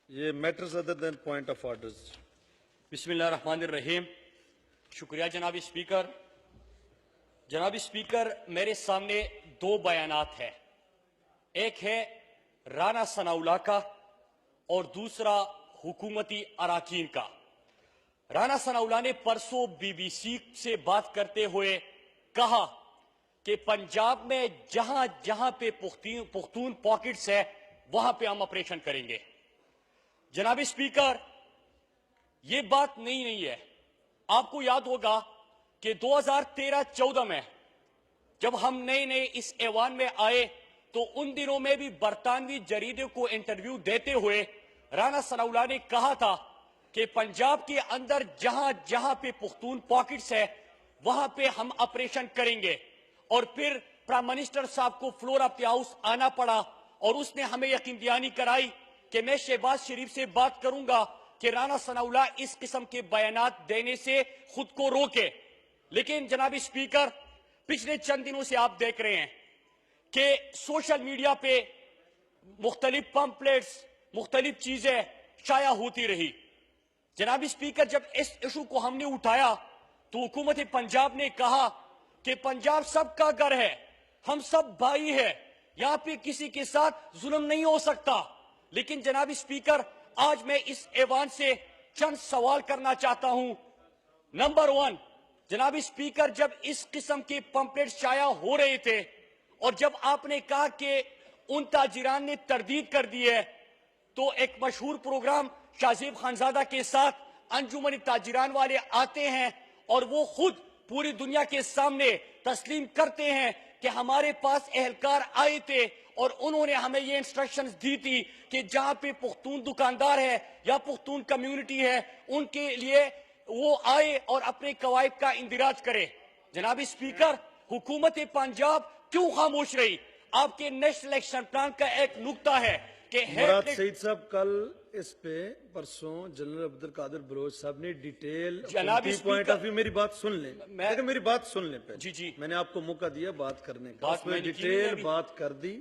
یہ matters other than point of orders. بسم اللہ الرحمن الرحیم. شکریہ جناب اسپیکر. جناب اسپیکر، میرے سامنے دو بیانات ہیں. ایک ہے رانا ثناء اللہ کا اور دوسرا حکومتی اراکین کا. رانا ثناء اللہ نے پرسوں بی بی سی سے بات کرتے ہوئے کہا کہ پنجاب میں جہاں جہاں پہ پختون پاکٹس ہے وہاں پہ ہم آپریشن کریں گے. جناب اسپیکر، یہ بات نہیں ہے. آپ کو یاد ہوگا کہ 2013-14 میں جب ہم نئے اس ایوان میں آئے تو ان دنوں میں بھی برطانوی جریدے کو انٹرویو دیتے ہوئے رانا ثناء اللہ نے کہا تھا کہ پنجاب کے اندر جہاں جہاں پہ پختون پاکٹس ہے وہاں پہ ہم آپریشن کریں گے. اور پھر پرائم منسٹر صاحب کو فلور آف دی ہاؤس آنا پڑا اور اس نے ہمیں یقین دہانی کرائی کہ میں شہباز شریف سے بات کروں گا کہ رانا ثناء اللہ اس قسم کے بیانات دینے سے خود کو روکے. لیکن جناب اسپیکر، پچھلے چند دنوں سے آپ دیکھ رہے ہیں کہ سوشل میڈیا پہ مختلف پمپلیٹس، مختلف چیزیں شائع ہوتی رہی. جناب اسپیکر، جب اس ایشو کو ہم نے اٹھایا تو حکومت پنجاب نے کہا کہ پنجاب سب کا گھر ہے، ہم سب بھائی ہیں، یہاں پہ کسی کے ساتھ ظلم نہیں ہو سکتا. لیکن جناب اسپیکر، آج میں اس ایوان سے چند سوال کرنا چاہتا ہوں. نمبر 1، جناب اسپیکر، جب اس قسم کے پمپلیٹ شائع ہو رہے تھے اور جب آپ نے کہا کہ ان تاجران نے تردید کر دی ہے تو ایک مشہور پروگرام شاہ خانزادہ کے ساتھ انجمن تاجران والے آتے ہیں اور وہ خود پوری دنیا کے سامنے تسلیم کرتے ہیں کہ ہمارے پاس اہلکار آئے تھے اور انہوں نے ہمیں یہ انسٹرکشنز دی تھی کہ جہاں پہ پختون دکاندار ہے یا پختون کمیونٹی ہے ان کے لیے وہ آئے اور اپنے قواعد کا اندراج کرے. جناب اسپیکر، حکومت پنجاب کیوں خاموش رہی؟ آپ کے نیشنل ایکشن پلان کا ایک نقطہ ہے کہ مراد سعید صاحب کل اس پہ پرسوں جنرل عبدالقادر بلوچ صاحب نے ڈیٹیل پوائنٹ آف ویو. میری بات سن لیں، میری بات سن لیں پہلے. جی میں نے آپ کو موقع دیا بات کرنے کا، اس میں ڈیٹیل بات کر دی.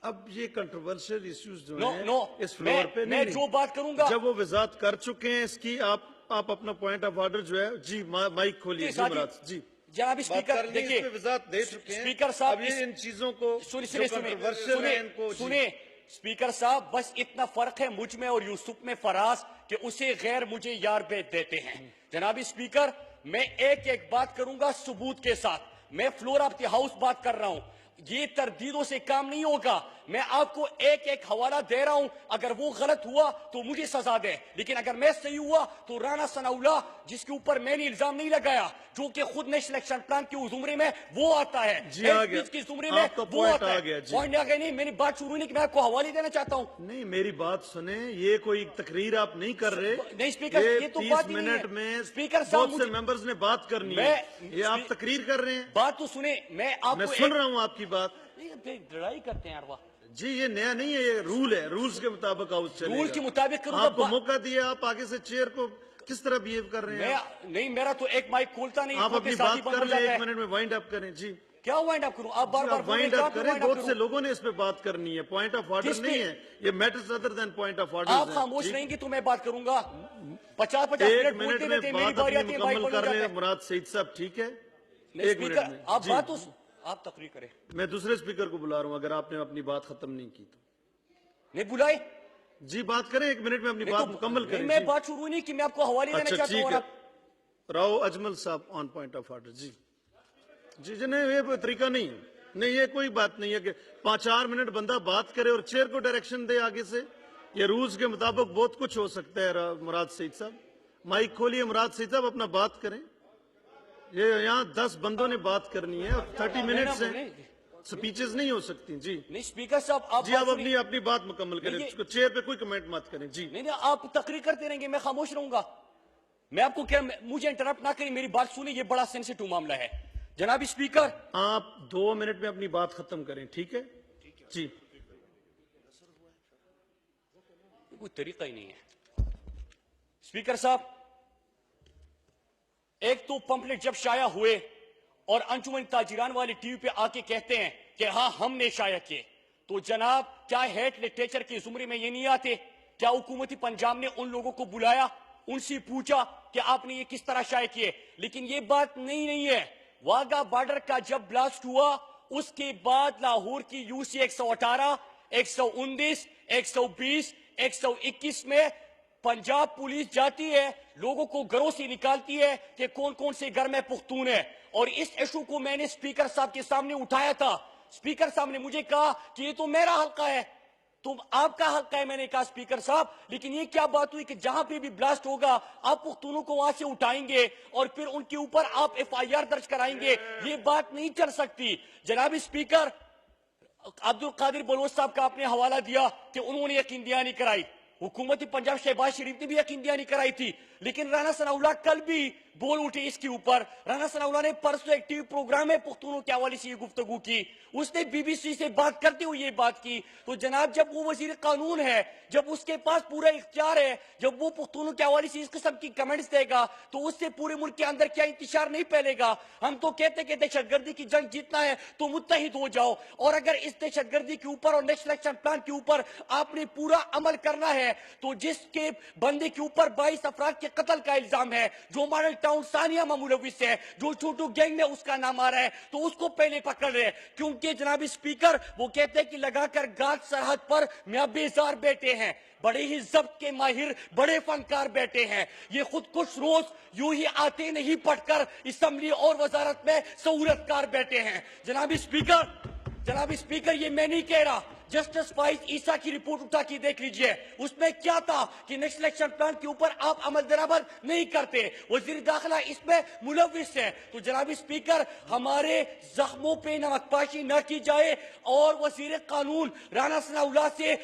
اب یہ کنٹروورشل ایشوز جو ہیں اس فلور پہ میں جو بات کروں گا جب وہ وضاحت کر چکے ہیں اس کی، آپ اپنا پوائنٹ آف آرڈر جو ہے جی مائک کھولیے. جی مراد جی، جناب اسپیکر دیکھیے، وضاحت دے چکے ہیں اسپیکر صاحب، اب یہ ان چیزوں کو سنیں اسپیکر صاحب، بس اتنا فرق ہے مجھ میں اور یوسف میں فراز کہ اسے غیر مجھے یار بیت دیتے ہیں. جناب اسپیکر، میں ایک بات کروں گا ثبوت کے ساتھ. میں فلور آف دی ہاؤس بات کر رہا ہوں. یہ تردیدوں سے کام نہیں ہوگا. میں آپ کو ایک حوالہ دے رہا ہوں، اگر وہ غلط ہوا تو مجھے سزا دے، لیکن اگر میں صحیح ہوا تو رانا ثناء اللہ جس کے اوپر میں نے الزام نہیں لگایا، جو کہ خود نیشنل ایکشن پلان کے زمرے میں وہ آتا ہے، کے زمرے میں وہ آتا ہے. پوائنٹ آ گیا نہیں، میں نے بات شروع نہیں کہ میں آپ کو حوالے دینا چاہتا ہوں. نہیں، میری بات سنیں، یہ کوئی تقریر آپ نہیں کر رہے. نہیں اسپیکر، یہ تو 30 بات ہی نہیں منٹ ہے. میں اسپیکر بہت صاحب سے ممبرز نے بات کرنی ہے، یہ آپ تقریر کر رہے ہیں. بات تو سنیں، میں آپ میں کو سن رہا ہوں آپ کی بات. لڑائی کرتے ہیں یار. جی یہ نیا نہیں ہے، یہ رول ہے، رولز کے مطابق ہاؤس چلے گا. رول کے مطابق کروں گا. آپ کو موقع دیا، آپ آگے سے چیئر کو کس طرح بیہیو کر رہے ہیں؟ نہیں، میرا تو ایک مائک کھولتا نہیں. آپ اپنی بات کر لیں، 1 منٹ میں وائنڈ اپ کریں. جی کیا وائنڈ اپ کروں؟ آپ بار بار وائنڈ اپ کریں. بہت سے لوگوں نے اس پہ بات کرنی ہے، پوائنٹ آف آرڈر نہیں ہے یہ، matters other than point of order. آپ خاموش رہیں گے تو میں بات کروں گا. 50 1 منٹ منٹ بولتے میں رہتے، بات میری باری اپنی آتی ہے، مکمل کر لیں. مراد سعید صاحب ٹھیک ہے، 1 منٹ میں. آپ بات تو آپ تقریر کریں. میں دوسرے اسپیکر کو بلا رہا ہوں اگر آپ نے اپنی بات ختم نہیں کی تو. نہیں بلائے. جی بات کریں، 1 منٹ میں اپنی بات مکمل کریں. میں بات شروع نہیں کی، میں آپ کو حوالے دینا چاہتا ہوں. ٹھیک ہے، راؤ اجمل صاحب آن پوائنٹ آف آرڈر. جی جی نہیں، یہ طریقہ نہیں ہے. نہیں، یہ کوئی بات نہیں ہے کہ 4 منٹ بندہ بات کرے اور چیئر کو ڈائریکشن دے آگے سے. یہ رولز کے مطابق بہت کچھ ہو سکتا ہے. مراد سعید صاحب مائک کھولیے. مراد سعید صاحب اپنا بات کریں. یہ یہاں 10 بندوں نے بات کرنی ہے اور 30 منٹس ہیں، سپیچز نہیں ہو سکتی. جی نہیں اسپیکر صاحب، جی آپ اپنی بات مکمل کریں، چیئر پہ کوئی کمنٹ مت کریں. جی نہیں، آپ تقریر کرتے رہیں گے، میں خاموش رہوں گا. میں آپ کو کیا، مجھے انٹرپٹ نہ کریں، میری بات سنیں، یہ بڑا سینسیٹیو معاملہ ہے. جناب اسپیکر، آپ 2 منٹ میں اپنی بات ختم کریں. ٹھیک ہے جی. کوئی طریقہ ہی نہیں ہے. اسپیکر صاحب، ایک تو پمپلیٹ جب شائع ہوئے اور انجمن تاجران والے ٹی وی پہ آ کے کہتے ہیں کہ ہاں ہم نے شائع کیے، تو جناب کیا ہیٹ لٹریچر کے زمرے میں یہ نہیں آتے کیا حکومتی پنجاب نے ان لوگوں کو بلایا, ان سے پوچھا کہ آپ نے یہ کس طرح شائع کیے؟ لیکن یہ بات نہیں ہے. واگا بارڈر کا جب بلاسٹ ہوا اس کے بعد لاہور کی UC 118, 119, 120, 121 میں پنجاب پولیس جاتی ہے, لوگوں کو گھروں سے نکالتی ہے کہ کون کون سے گھر میں پختون ہے. اور اس ایشو کو میں نے اسپیکر صاحب کے سامنے اٹھایا تھا. اسپیکر صاحب نے مجھے کہا کہ یہ تو میرا حلقہ ہے, تم آپ کا حلقہ ہے. میں نے کہا اسپیکر صاحب لیکن یہ کیا بات ہوئی کہ جہاں پہ بھی بلاسٹ ہوگا آپ پختونوں کو وہاں سے اٹھائیں گے اور پھر ان کے اوپر آپ FIR درج کرائیں گے؟ یہ بات نہیں چل سکتی. جناب اسپیکر, عبد القادر بلوچ صاحب کا آپ نے حوالہ دیا کہ انہوں نے یقین دہانی کرائی. حکومت پنجاب شہباز شریف نے بھی یقین دہانی کرائی تھی. لیکن رانا ثناء اللہ کل بھی بول اٹھے اس کے اوپر. رانا ثناء اللہ نے پرسوں ایک TV پروگرام میں پختونوں کے حوالے سے یہ گفتگو کی. اس نے BBC سے بات کرتے ہوئے یہ بات کی. تو جناب جب وہ وزیر قانون ہے, جب اس کے پاس پورا اختیار ہے, جب وہ پختونوں کے حوالے سے اس قسم کی کمنٹس دے گا تو اس سے پورے ملک کے اندر کیا انتشار نہیں پھیلے گا؟ ہم تو کہتے کہ دہشت گردی کی جنگ جیتنا ہے تو متحد ہو جاؤ, اور اگر اس دہشت گردی کے اوپر اور نیشنل ایکشن پلان کے اوپر آپ نے پورا عمل کرنا ہے تو جس کے بندے کے اوپر 22 افراد کے قتل کا الزام ہے, جو ماڈل ٹاؤن ثانیہ میں ملوث ہے, جو چھوٹو گینگ میں اس کا نام آ رہا ہے, تو اس کو پہلے پکڑ رہے. کیونکہ جناب اسپیکر وہ کہتے ہیں کہ لگا کر گاٹ سرحد پر میاں بیزار بیٹے ہیں, بڑے ہی ضبط کے ماہر, بڑے فنکار بیٹے ہیں. یہ خود کچھ روز یوں ہی آتے نہیں پڑھ کر اسمبلی اور وزارت میں سہولت کار بیٹے ہیں. جناب اسپیکر یہ میں نہیں کہہ رہا, جسٹس فائز عیسیٰ کی رپورٹ اٹھا کے دیکھ لیجئے. اس میں کیا تھا کہ نیشنل ایکشن پلان کے اوپر آپ عمل درآمد نہیں کرتے, وزیر داخلہ اس میں ملوث ہے. تو جناب اسپیکر ہمارے زخموں پہ نمک پاشی نہ کی جائے, اور وزیر قانون رانا ثناء اللہ سے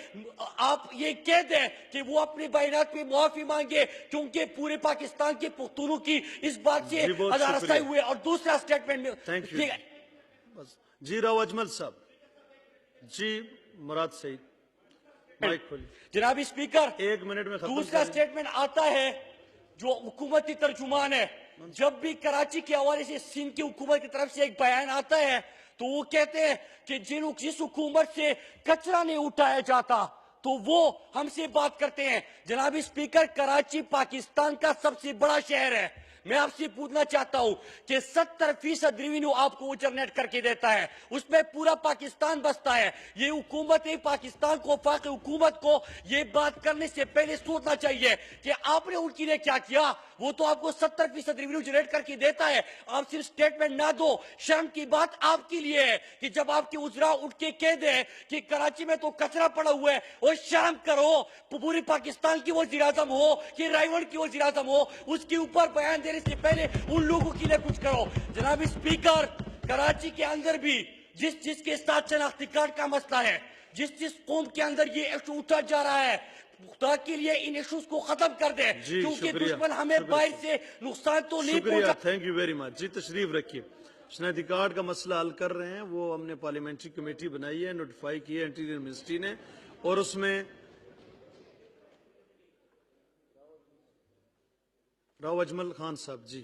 آپ یہ کہہ دیں کہ وہ اپنے بیانات پہ معافی مانگے, کیونکہ پورے پاکستان کے پختونوں کی اس بات سے جی بہت ہزارہ شکریہ. ہوئے. اور دوسرا سٹیٹمنٹ میں تھینک یو. بس جی راؤ اجمل صاحب, جی مراد سعید, مائک کھولی. جناب اسپیکر 1 منٹ میں ختم دوسرا کریں. سٹیٹمنٹ آتا ہے جو حکومتی ترجمان ہے. جب بھی کراچی کے حوالے سے سندھ کی حکومت کی طرف سے ایک بیان آتا ہے تو وہ کہتے ہیں کہ جس حکومت سے کچرا نہیں اٹھایا جاتا تو وہ ہم سے بات کرتے ہیں. جناب اسپیکر کراچی پاکستان کا سب سے بڑا شہر ہے. میں آپ سے پوچھنا چاہتا ہوں کہ 70% ریونیو آپ کو وہ جنریٹ کر کے دیتا ہے, اس میں پورا پاکستان بستا ہے. یہ حکومت پاکستان کو, وفاقی حکومت کو یہ بات کرنے سے پہلے سوچنا چاہیے کہ آپ نے ان کے لیے کیا کیا. وہ تو آپ کو 70% ریونیو جنریٹ کر کے دیتا ہے, آپ صرف سٹیٹمنٹ نہ دو. شرم کی بات آپ کے لیے ہے کہ جب آپ کے وزراء اٹھ کے کہہ دیں کہ کراچی میں تو کچرا پڑا ہوا ہے, اور شرم کرو. پوری پاکستان کی وزیر اعظم ہو کہ رائیوڑ کی وزیر اعظم ہو, اس کے اوپر بیان دینے سے پہلے ان لوگوں کے لیے کچھ کرو. جناب اسپیکر کراچی کے اندر بھی جس کے ساتھ شناختی کارڈ کا مسئلہ ہے, جس قوم کے اندر یہ ایشو اٹھا جا رہا ہے, خدا کے لیے ان ایشوز کو ختم کر دیں, جی کیونکہ شکریہ. دشمن ہمیں باہر سے نقصان تو نہیں شکریہ, پہنچا. Thank you very much. جی تشریف رکھیے. شناختی کارڈ کا مسئلہ حل کر رہے ہیں, وہ ہم نے پارلیمنٹری کمیٹی بنائی ہے, نوٹیفائی کی ہے انٹیریئر منسٹری نے, اور اس میں راؤ اجمل خان صاحب. جی